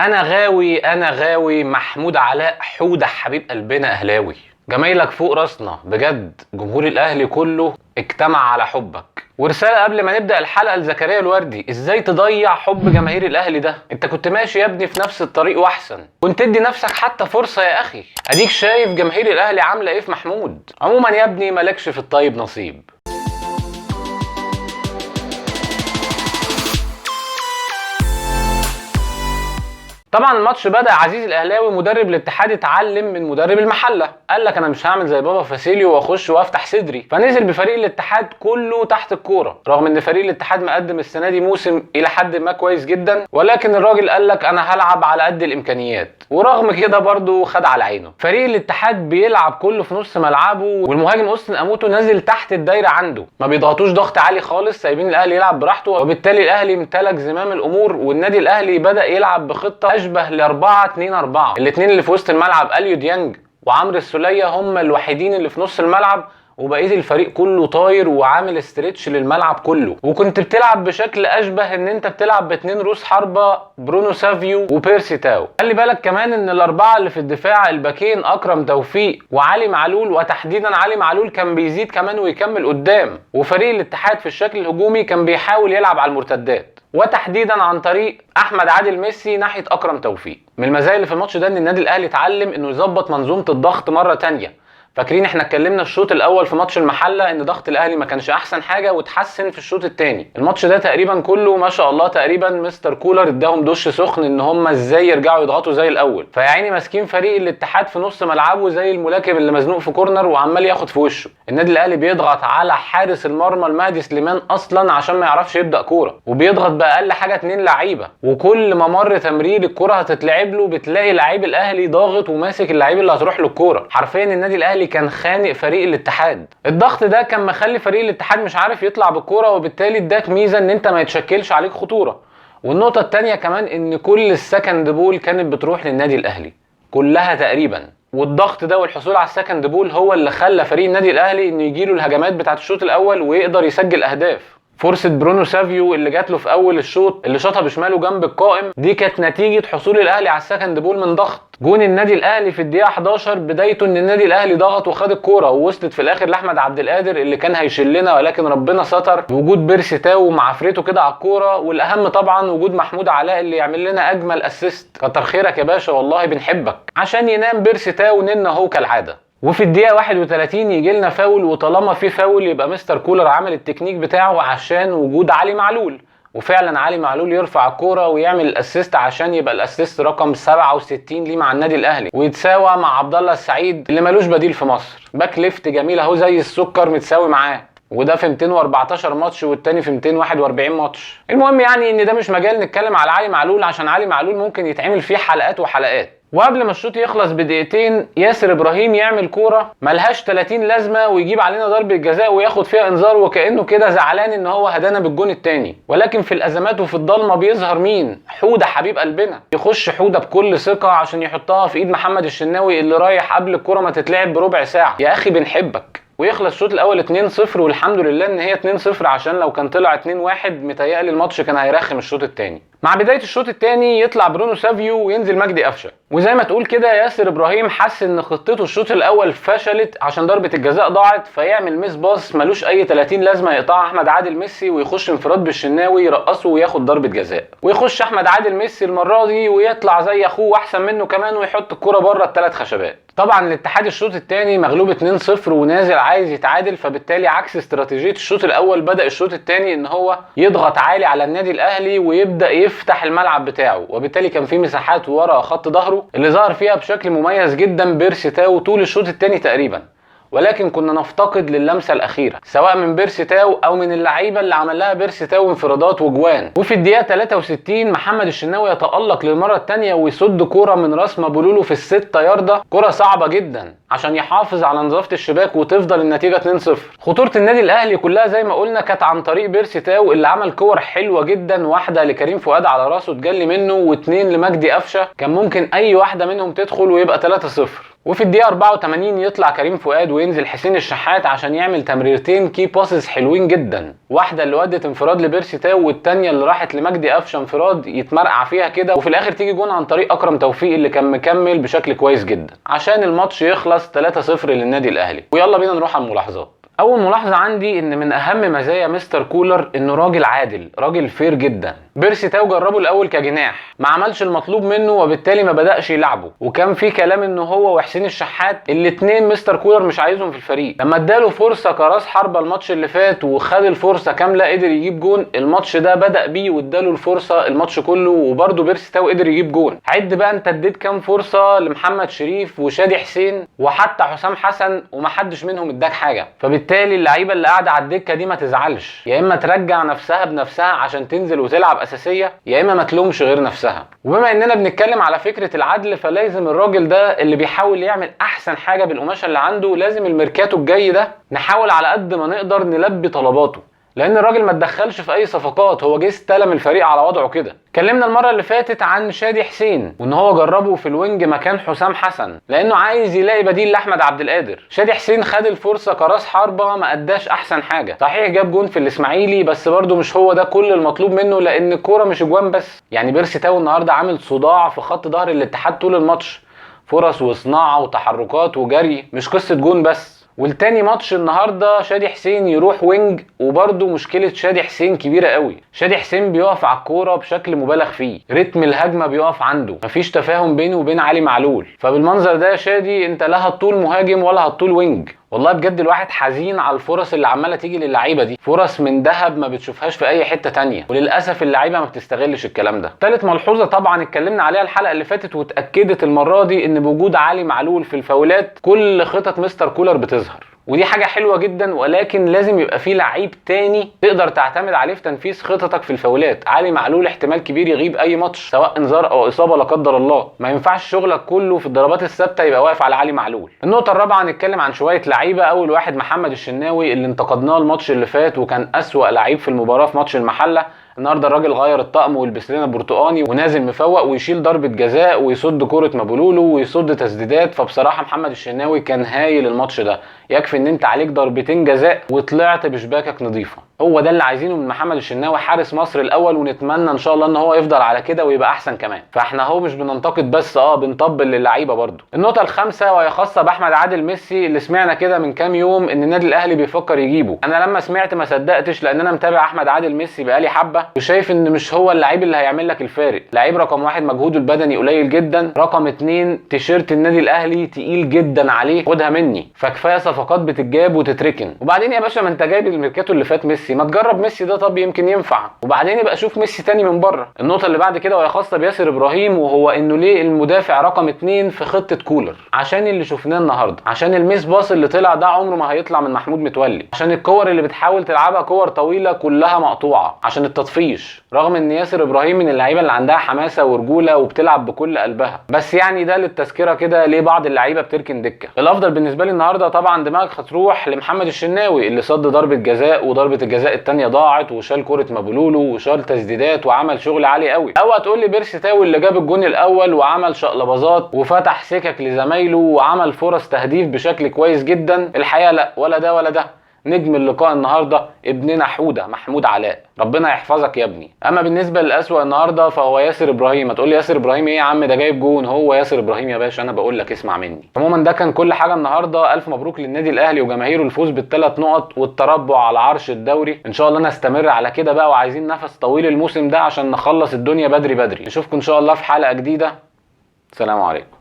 انا غاوي محمود علاء حوده حبيب قلبنا اهلاوي. جمايلك فوق راسنا بجد، جمهور الاهلي كله اجتمع على حبك. ورساله قبل ما نبدا الحلقه لزكريا الوردي، ازاي تضيع حب جماهير الاهلي ده؟ انت كنت ماشي يا ابني في نفس الطريق واحسن، كنت تدي نفسك حتى فرصه يا اخي. اديك شايف جماهير الاهلي عامله ايه في محمود. عموما يا ابني مالكش في الطيب نصيب. طبعا الماتش بدأ عزيز الاهلاوي مدرب الاتحاد اتعلم من مدرب المحله، قال لك انا مش هعمل زي بابا فاسيليو واخش وافتح صدري، فنزل بفريق الاتحاد كله تحت الكوره، رغم ان فريق الاتحاد مقدم السنه دي موسم الى حد ما كويس جدا، ولكن الراجل قال لك انا هلعب على قد الامكانيات، ورغم كده برضه خد على عينه. فريق الاتحاد بيلعب كله في نص ملعبه، والمهاجم اوستن اموتو نازل تحت الدايره عنده، ما بيضغطوش ضغط عالي خالص، سايبين الاهلي يلعب براحته، وبالتالي الاهلي امتلك زمام الامور، والنادي الاهلي بدأ يلعب بخطه اشبه ل 4-2-4. الاثنين اللي في وسط الملعب اليو ديانج وعمرو السوليه هم الوحيدين اللي في نص الملعب، وبقيه الفريق كله طاير وعامل استريتش للملعب كله، وكنت بتلعب بشكل اشبه ان انت بتلعب باتنين روس حربه، برونو سافيو وبيرسي تاو. خلي بالك كمان ان الاربعه اللي في الدفاع الباكين اكرم توفيق وعلي معلول، وتحديدا علي معلول كان بيزيد كمان ويكمل قدام، وفريق الاتحاد في الشكل الهجومي كان بيحاول يلعب على المرتدات، وتحديدا عن طريق احمد عادل ميسي ناحيه اكرم توفيق. من المزايا اللي في الماتش ده ان النادي الاهلي اتعلم انه يظبط منظومه الضغط مره تانيه. فاكرين احنا اتكلمنا الشوط الاول في ماتش المحله ان ضغط الاهلي ما كانش احسن حاجه، وتحسن في الشوط الثاني. الماتش ده تقريبا كله ما شاء الله تقريبا مستر كولر اداهم دش سخن ان هم ازاي يرجعوا يضغطوا زي الاول، فيا عيني ماسكين فريق الاتحاد في نص ملعبه زي الملاكم اللي مزنوق في كورنر وعمال ياخد في وشه. النادي الاهلي بيضغط على حارس المرمى المهدي سليمان اصلا عشان ما يعرفش يبدا كوره، وبيضغط باقل حاجه 2 لعيبه، وكل ما مر تمرير الكوره هتتلعب له بتلاقي لعيب الاهلي ضاغط وماسك اللعيب اللي هتروح له الكوره. حرفيا النادي الاهلي كان خانق فريق الاتحاد. الضغط ده كان مخلي فريق الاتحاد مش عارف يطلع بالكوره، وبالتالي اداك ميزه ان انت ما يتشكلش عليك خطوره. والنقطه الثانيه كمان ان كل السكند بول كانت بتروح للنادي الاهلي كلها تقريبا، والضغط ده والحصول على السكند بول هو اللي خلى فريق النادي الاهلي انه يجيله الهجمات بتاعه الشوط الاول ويقدر يسجل اهداف. فرصة برونو سافيو اللي جات له في اول الشوط اللي شاطها بشماله جنب القائم دي كانت نتيجة حصول الاهلي على السكند بول من ضغط. جون النادي الاهلي في الدقيقة 11 بدايته ان النادي الاهلي ضغط وخد الكورة، ووصلت في الاخر لاحمد عبد القادر اللي كان هيشلنا، ولكن ربنا ستر بوجود بيرسي تاو مع عفريته كده على الكورة، والاهم طبعا وجود محمود علاء اللي يعمل لنا اجمل اسيست. كتر خيرك يا باشا والله بنحبك، عشان ينام بيرسي تاو ننا هو كالعادة. وفي الدقيقة 31 يجي لنا فاول، وطالما في فاول يبقى مستر كولر عمل التكنيك بتاعه عشان وجود علي معلول، وفعلا علي معلول يرفع الكوره ويعمل الاسيست عشان يبقى الاسيست رقم 67 ليه مع النادي الاهلي، ويتساوى مع عبد الله السعيد اللي ملوش بديل في مصر. باك ليفت جميل اهو زي السكر متساوي معاه، وده في 214 ماتش والتاني في 241 ماتش. المهم يعني ان ده مش مجال نتكلم على علي معلول، عشان علي معلول ممكن يتعمل فيه حلقات وحلقات. وقبل ما الشوط يخلص بدقيقتين ياسر ابراهيم يعمل كوره ملهاش 30 لازمه ويجيب علينا ضربه جزاء وياخد فيها انذار، وكانه كده زعلان ان هو هدانا بالجون الثاني. ولكن في الازمات وفي الضلمه بيظهر مين؟ حوده حبيب قلبنا. يخش حوده بكل ثقه عشان يحطها في ايد محمد الشناوي اللي رايح قبل الكوره ما تتلعب بربع ساعه. يا اخي بنحبك. ويخلص الشوط الاول 2-0، والحمد لله ان هي 2-0 عشان لو كان طلع 2-1 متهيألي الماتش كان هيرخم الشوط الثاني. مع بدايه الشوط الثاني يطلع برونو سافيو وينزل مجدي قفشه، وزي ما تقول كده ياسر ابراهيم حس ان خطته الشوط الاول فشلت عشان ضربه الجزاء ضاعت، فيعمل ميس باص ملوش اي 30 لازمه يقطعها احمد عادل ميسي ويخش انفراد بالشناوي يرقصه وياخد ضربه جزاء، ويخش احمد عادل ميسي المره دي ويطلع زي اخوه واحسن منه كمان ويحط الكره بره الثلاث خشبات. طبعا الاتحاد الشوط الثاني مغلوب 2-0 ونازل عايز يتعادل، فبالتالي عكس استراتيجيه الشوط الاول بدا الشوط الثاني ان هو يضغط عالي على النادي الاهلي ويبدا يفتح الملعب بتاعه، وبالتالي كان في مساحات ورا خط ظهره اللي ظهر فيها بشكل مميز جدا بيرسي تاو طول الشوط الثاني تقريبا. ولكن كنا نفتقد للمسه الاخيره سواء من بيرسي تاو او من اللعيبه اللي عمل لها بيرسي تاو انفرادات وجوان. وفي الدقيقه 63 محمد الشناوي يتالق للمره الثانيه ويصد كوره من راس مابولولو في ال6 يارده، كوره صعبه جدا عشان يحافظ على نظافه الشباك وتفضل النتيجه 2-0. خطوره النادي الاهلي كلها زي ما قلنا كانت عن طريق بيرسي تاو اللي عمل كور حلوه جدا، واحده لكريم فؤاد على راسه اتجلي منه، واثنين لمجدي قفشه كان ممكن اي واحده منهم تدخل ويبقى 3-0. وفي الدقيقه 84 يطلع كريم فؤاد وينزل حسين الشحات عشان يعمل تمريرتين كي باسز حلوين جدا، واحده اللي ودت انفراد لبيرسي تاو والتانيه اللي راحت لمجدي قفشه انفراد يتمرقع فيها كده، وفي الاخر تيجي جون عن طريق اكرم توفيق اللي كان مكمل بشكل كويس جدا عشان الماتش يخلص 3-0 للنادي الاهلي. ويلا بينا نروح على الملاحظات. اول ملاحظه عندي ان من اهم مزايا مستر كولر انه راجل عادل، راجل فير جدا. بيرسي تاو جربه الاول كجناح، ما عملش المطلوب منه وبالتالي ما بداش يلعبه، وكان في كلام انه هو وحسين الشحات الاثنين مستر كولر مش عايزهم في الفريق. لما اداله فرصه كراس حربه الماتش اللي فات وخد الفرصه كامله قدر يجيب جون، الماتش ده بدا بيه واداله الفرصه الماتش كله، وبرده بيرسي تاو قدر يجيب جون. عد بقى انت اديت كام فرصه لمحمد شريف وشادي حسين وحتى حسام حسن ومحدش منهم اداك حاجه. فبالتالي اللعيبه اللي قاعده على الدكه دي ما تزعلش، يا اما ترجع نفسها بنفسها عشان تنزل وتلعب اساسيه، يا اما ما تلومش غير نفسها. وبما اننا بنتكلم على فكره العدل، فلازم الراجل ده اللي بيحاول يعمل احسن حاجه بالقماشه اللي عنده، لازم الميركاتو الجاي ده نحاول على قد ما نقدر نلبي طلباته، لان الراجل ما اتدخلش في اي صفقات، هو جه استلم الفريق على وضعه كده. اتكلمنا المره اللي فاتت عن شادي حسين وان هو جربه في الوينج مكان حسام حسن لانه عايز يلاقي بديل لاحمد عبد القادر. شادي حسين خد الفرصه كراس حربه ما اداش احسن حاجه، صحيح جاب جون في الاسماعيلي بس برده مش هو ده كل المطلوب منه، لان الكوره مش اجوان بس. يعني بيرسي تاو النهارده عامل صداع في خط ظهر الاتحاد طول الماتش، فرص وصناعه وتحركات وجري، مش قصه جون بس. والتاني ماتش النهارده شادي حسين يروح وينج، وبرده مشكله شادي حسين كبيره قوي. شادي حسين بيقف على الكوره بشكل مبالغ فيه، رتم الهجمه بيقف عنده، مفيش تفاهم بينه وبين علي معلول. فبالمنظر ده يا شادي انت لا هتطول مهاجم ولا هتطول وينج. والله بجد الواحد حزين على الفرص اللي عماله تيجي للعيبه دي، فرص من ذهب ما بتشوفهاش في اي حته تانية، وللاسف اللعيبه ما بتستغلش الكلام ده. ثالث ملحوظه طبعا اتكلمنا عليها الحلقه اللي فاتت واتاكدت المره دي، ان بوجود علي معلول في الفاولات كل خطط مستر كولر بتظهر، ودي حاجه حلوه جدا، ولكن لازم يبقى في لعيب تاني تقدر تعتمد عليه في تنفيذ خططك في الفاولات. علي معلول احتمال كبير يغيب اي ماتش سواء انذار او اصابه لا قدر الله، ما ينفعش شغلك كله في الضربات الثابته يبقى واقف على علي معلول. النقطه الرابعه هنتكلم عن شويه لعيبه. اول واحد محمد الشناوي اللي انتقدناه الماتش اللي فات وكان اسوأ لعيب في المباراه في ماتش المحله. النهارده الراجل غير الطقم ويلبس لنا برتقاني ونازل مفوق ويشيل ضربه جزاء ويصد كوره مابولولو ويصد تسديدات. فبصراحه محمد الشناوي كان هايل الماتش ده، يكفي ان انت عليك ضربتين جزاء وطلعت بشباكك نظيفه. هو ده اللي عايزينه من محمد الشناوي، حارس مصر الاول، ونتمنى ان شاء الله ان هو يفضل على كده ويبقى احسن كمان. فاحنا اهو مش بننتقد بس، بنطبل للعيبه برده. النقطه الخامسه وهي خاصه باحمد عادل ميسي اللي سمعنا كده من كام يوم ان النادي الاهلي بيفكر يجيبه. انا لما سمعت ما صدقتش، لان انا متابع احمد عادل ميسي بقالي حبه وشايف ان مش هو اللعيب اللي هيعمل لك الفارق. لعيب رقم 1 مجهوده البدني قليل جدا، رقم 2 تيشيرت النادي الاهلي تقيل جدا عليه، خدها مني. فكفايه صفقات بتتجاب وتتركن. وبعدين يا باشا ما انت جايب الميركاتو اللي فات ميسي، ما تجرب ميسي ده طب يمكن ينفع، وبعدين يبقى شوف ميسي تاني من بره. النقطه اللي بعد كده وهي خاصه بياسر ابراهيم، وهو انه ليه المدافع رقم 2 في خطه كولر؟ عشان اللي شفناه النهارده، عشان الميس باص اللي طلع ده عمره ما هيطلع من محمود متولي، عشان الكور اللي بتحاول تلعبها كور طويله كلها مقطوعه، عشان التطفيش، رغم ان ياسر ابراهيم من اللعيبه اللي عندها حماسه ورجوله وبتلعب بكل قلبها، بس يعني ده للتذكره كده ليه بعض اللعيبه بتركن دكه. الافضل بالنسبه لي النهارده طبعا دماغك هتروح لمحمد الشناوي اللي صد ضربه جزاء وضربه الجزاء الثانيه ضاعت وشال كره مابولولو وشال تسديدات وعمل شغل عالي قوي. او هتقول لي بيرسي تاو اللي جاب الجون الاول وعمل شقلباظات وفتح سكك لزمايله وعمل فرص تهديف بشكل كويس جدا. الحقيقه لا، ولا ده ولا ده. نجم اللقاء النهارده ابننا حوده محمود علاء، ربنا يحفظك يا ابني. اما بالنسبه للاسوأ النهارده فهو ياسر ابراهيم. هتقول لي ياسر ابراهيم ايه يا عم، ده جايب جون. هو ياسر ابراهيم يا باشا، انا بقول لك اسمع مني. عموما ده كان كل حاجه النهارده. الف مبروك للنادي الاهلي وجماهيره الفوز بالثلاث نقط والتربع على عرش الدوري. ان شاء الله نستمر على كده بقى، وعايزين نفس طويل الموسم ده عشان نخلص الدنيا بدري بدري. نشوفكم ان شاء الله في حلقه جديده. سلام عليكم.